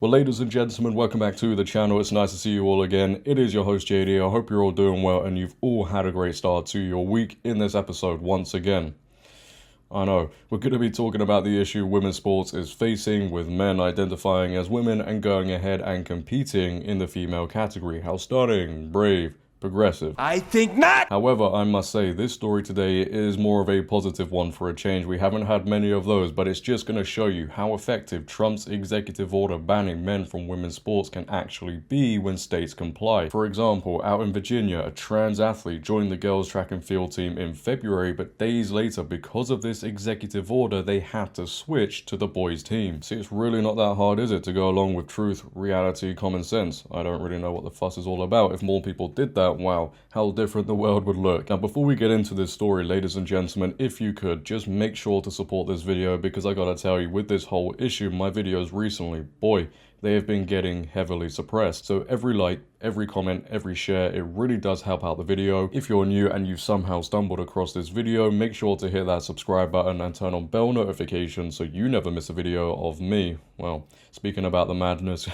Well, ladies and gentlemen, welcome back to the channel. It's nice to see you all again. It is your host, JD. I hope you're all doing well and you've all had a great start to your week in this episode once again. I know, we're going to be talking about the issue women's sports is facing with men identifying as women and going ahead and competing in the female category. How stunning, brave, progressive. I think not! However, I must say, this story today is more of a positive one for a change. We haven't had many of those, but it's just going to show you how effective Trump's executive order banning men from women's sports can actually be when states comply. For example, out in Virginia, a trans athlete joined the girls' track and field team in February, but days later, because of this executive order, they had to switch to the boys' team. See, it's really not that hard, is it, to go along with truth, reality, common sense? I don't really know what the fuss is all about. If more people did that, wow, how different the world would look. Now, before we get into this story, ladies and gentlemen, if you could, just make sure to support this video, because I gotta tell you, with this whole issue, my videos recently, boy, they have been getting heavily suppressed. So every like, every comment, every share, it really does help out the video. If you're new and you've somehow stumbled across this video, make sure to hit that subscribe button and turn on bell notifications so you never miss a video of me. Well, speaking about the madness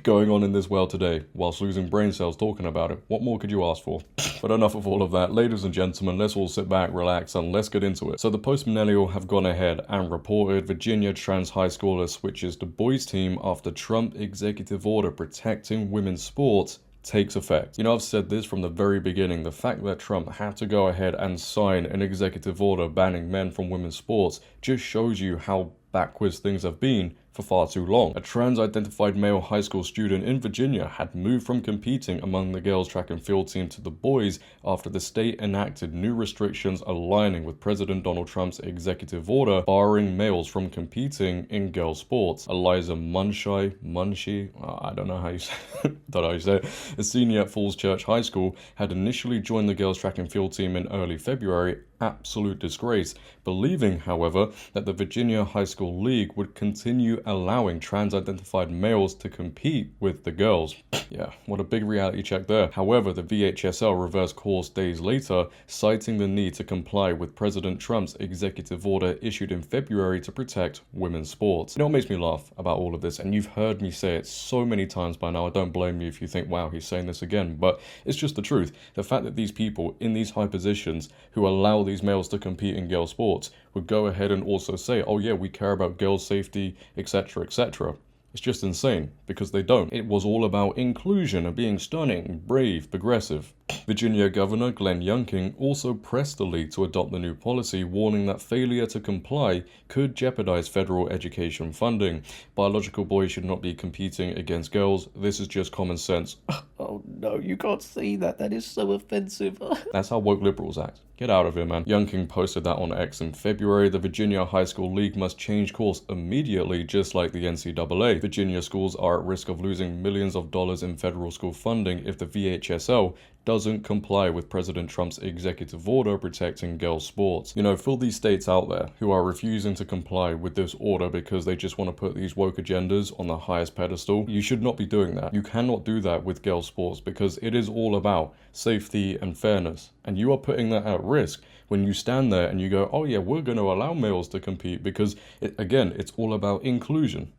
going on in this world today, whilst losing brain cells talking about it, what more could you ask for? But enough of all of that. Ladies and gentlemen, let's all sit back, relax, and let's get into it. So the Post-Millennial have gone ahead and reported Virginia trans high schooler switches to boys team after Trump executive order protecting women's sports takes effect. You know, I've said this from the very beginning. The fact that Trump had to go ahead and sign an executive order banning men from women's sports just shows you how backwards things have been for far too long. A trans-identified male high school student in Virginia had moved from competing among the girls' track and field team to the boys after the state enacted new restrictions aligning with President Donald Trump's executive order barring males from competing in girls' sports. Eliza Munshie, I don't know how you say it, a senior at Falls Church High School, had initially joined the girls' track and field team in early February. Absolute disgrace, believing, however, that the Virginia High School League would continue allowing trans-identified males to compete with the girls. Yeah, what a big reality check there. However, the VHSL reversed course days later, citing the need to comply with President Trump's executive order issued in February to protect women's sports. You know what makes me laugh about all of this, and you've heard me say it so many times by now, I don't blame you if you think, wow, he's saying this again, but it's just the truth. The fact that these people in these high positions who allow these males to compete in girls' sports would go ahead and also say, oh yeah, we care about girls' safety, etc., etc. It's just insane, because they don't. It was all about inclusion and being stunning, brave, progressive. Virginia Governor Glenn Youngkin also pressed the league to adopt the new policy, warning that failure to comply could jeopardize federal education funding. Biological boys should not be competing against girls. This is just common sense. Oh no, you can't say that. That is so offensive. That's how woke liberals act. Get out of here, man. Youngkin posted that on X in February. The Virginia High School League must change course immediately, just like the NCAA. Virginia schools are at risk of losing millions of dollars in federal school funding if the VHSL doesn't comply with President Trump's executive order protecting girls' sports. You know, for these states out there who are refusing to comply with this order because they just want to put these woke agendas on the highest pedestal, you should not be doing that. You cannot do that with girls' sports because it is all about safety and fairness. And you are putting that at risk when you stand there and you go, oh yeah, we're going to allow males to compete because, again, it's all about inclusion.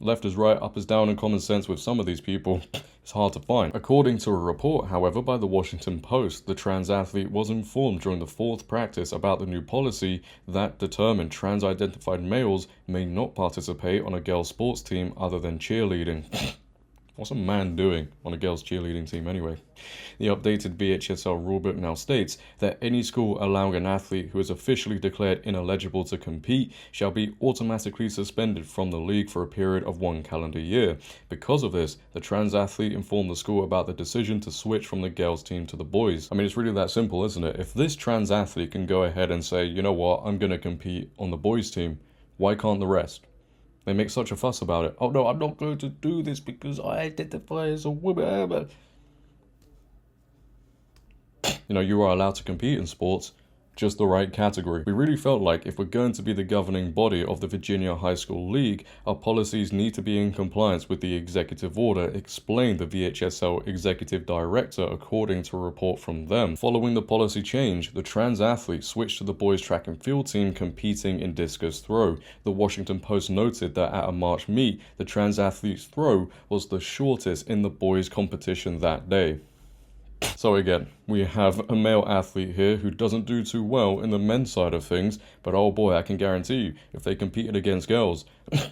Left is right, up is down, and common sense with some of these people, it's hard to find. According to a report, however, by the Washington Post, the trans athlete was informed during the fourth practice about the new policy that determined trans-identified males may not participate on a girls' sports team other than cheerleading. What's a man doing on a girls' cheerleading team anyway? The updated VHSL rulebook now states that any school allowing an athlete who is officially declared ineligible to compete shall be automatically suspended from the league for a period of 1 calendar year. Because of this, the trans athlete informed the school about the decision to switch from the girls' team to the boys. I mean, it's really that simple, isn't it? If this trans athlete can go ahead and say, you know what, I'm going to compete on the boys' team, why can't the rest? They make such a fuss about it. Oh no, I'm not going to do this because I identify as a woman. You know, you are allowed to compete in sports. just the right category. We really felt like if we're going to be the governing body of the Virginia High School League, our policies need to be in compliance with the executive order, explained the VHSL executive director according to a report from them. Following the policy change, the trans athletes switched to the boys track and field team competing in discus throw. The Washington Post noted that at a March meet, the trans athletes throw was the shortest in the boys competition that day. So again, we have a male athlete here who doesn't do too well in the men's side of things, but oh boy, I can guarantee you, if they competed against girls,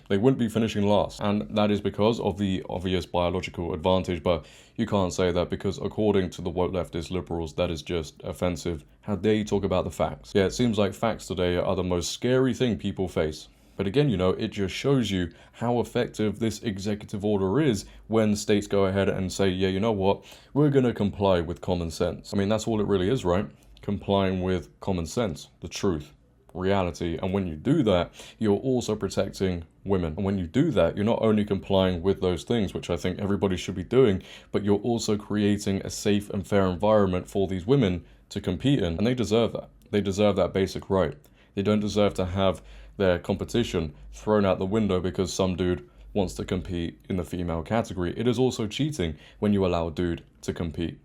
they wouldn't be finishing last. And that is because of the obvious biological advantage, but you can't say that because according to the woke leftist liberals, that is just offensive. How dare you talk about the facts? Yeah, it seems like facts today are the most scary thing people face. But again, it just shows you how effective this executive order is when states go ahead and say, yeah, you know what, we're going to comply with common sense. I mean, that's all it really is, right? Complying with common sense, the truth, reality. And when you do that, you're also protecting women. And when you do that, you're not only complying with those things, which I think everybody should be doing, but you're also creating a safe and fair environment for these women to compete in. And they deserve that. They deserve that basic right. They don't deserve to have their competition thrown out the window because some dude wants to compete in the female category. It is also cheating when you allow a dude to compete.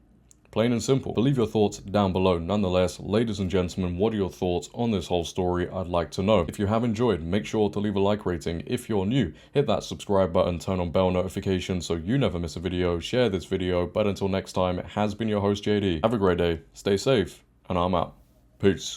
Plain and simple. But leave your thoughts down below. Nonetheless, ladies and gentlemen, what are your thoughts on this whole story? I'd like to know. If you have enjoyed, make sure to leave a like rating. If you're new, hit that subscribe button, turn on bell notifications so you never miss a video, share this video. But until next time, it has been your host JD. Have a great day, stay safe, and I'm out. Peace.